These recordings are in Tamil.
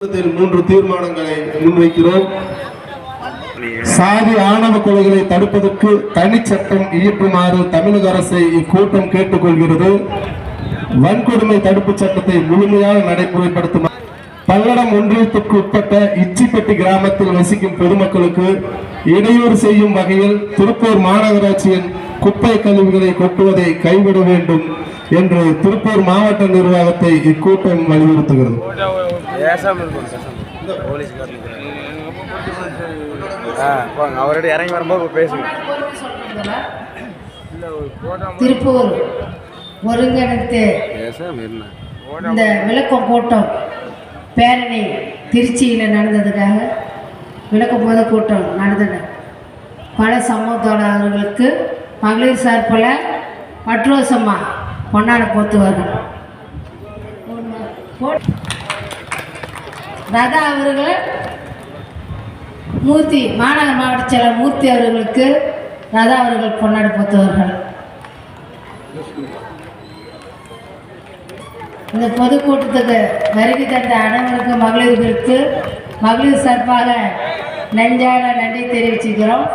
மூன்று தீர்மானங்களை முன்வைக்கிறோம். சாதி ஆணவ கொலைகளை தடுப்பதற்கு தனிச்சட்டம் இயற்றுமாறு தமிழக அரசை இக்கூட்டம் கேட்டுக்கொள்கிறது. வன்கொடுமை தடுப்பு சட்டத்தை முழுமையாக நடைமுறைப்படுத்தும். பல்லடம் ஒன்றியத்திற்கு உட்பட்ட இச்சிப்பட்டி கிராமத்தில் வசிக்கும் பொதுமக்களுக்கு இடையூறு செய்யும் வகையில் திருப்பூர் மாநகராட்சியின் குப்பை கழிவுகளை கொட்டுவதை கைவிட வேண்டும் என்று திருப்பூர் மாவட்ட நிர்வாகத்தை இக்கூட்டம் வலியுறுத்துகிறது. திருப்பூர் ஒருங்கிணைத்து இந்த விளக்கம் கூட்டம் பேரணி திருச்சியில் நடந்ததுக்காக விளக்கம் போத கூட்டம் நடந்தது. பல சமூகத்தோழர்களுக்கு மகளிர் சார்பில் பட்ரோசம்மா பொன்னாட போத்துவார்கள். ரதா அவர்கள் மூர்த்தி மாநகர மாவட்ட செயலர் மூர்த்தி அவர்களுக்கு ரதா அவர்கள் பொன்னாட போத்துவார்கள். இந்த பொதுக்கூட்டத்துக்கு வருகை தந்த அனைவருக்கு மகளிர்களுக்கு மகளிர் சார்பாக நெஞ்சான நன்றி தெரிவிச்சுக்கிறோம்.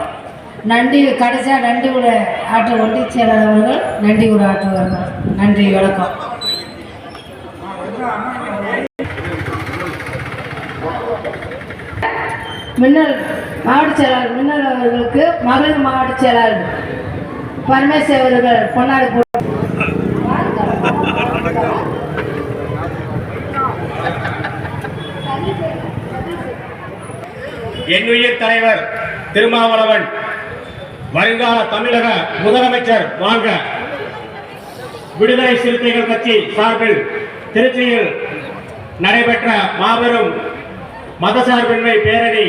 நன்றி கடைசியாக நன்றி உரை ஆற்ற ஒன்றிய செயலாளர் அவர்கள் நன்றி உரை ஆற்றுவார்கள். நன்றி, வணக்கம். மின்னல் மாவட்ட செயலாளர் மின்னல் அவர்களுக்கு மகளிர் மாவட்ட செயலாளர் பரமேஸ்வரி அவர்கள் பொன்னாடி என்னுயிர் தலைவர் திருமாவளவன் வருங்கால தமிழக முதலமைச்சர் வாழ்க. விடுதலை சிறுத்தைகள் கட்சி சார்பில் திருச்சியில் நடைபெற்ற மாபெரும் மதசார்பின்மை பேரணி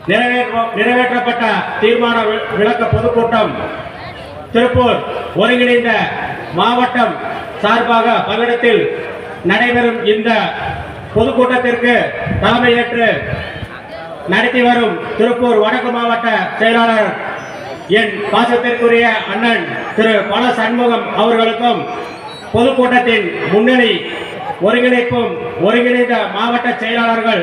நிறைவேற்றப்பட்ட தீர்மான விளக்க பொதுக்கூட்டம் திருப்பூர் ஒருங்கிணைந்த மாவட்டம் சார்பாக பல்லடத்தில் நடைபெறும் இந்த பொதுக்கூட்டத்திற்கு தலைமையேற்று நடத்தி வரும் திருப்பூர் வடக்கு மாவட்ட செயலாளர் என் பாசத்திற்குரிய அண்ணன் திரு பல சண்முகம் அவர்களுக்கும் பொதுக்கூட்டத்தின் முன்னணி ஒருங்கிணைந்த மாவட்ட செயலாளர்கள்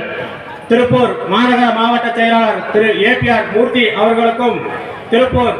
திருப்பூர் மாநகர மாவட்ட செயலாளர் திரு APR மூர்த்தி அவர்களுக்கும் திருப்பூர்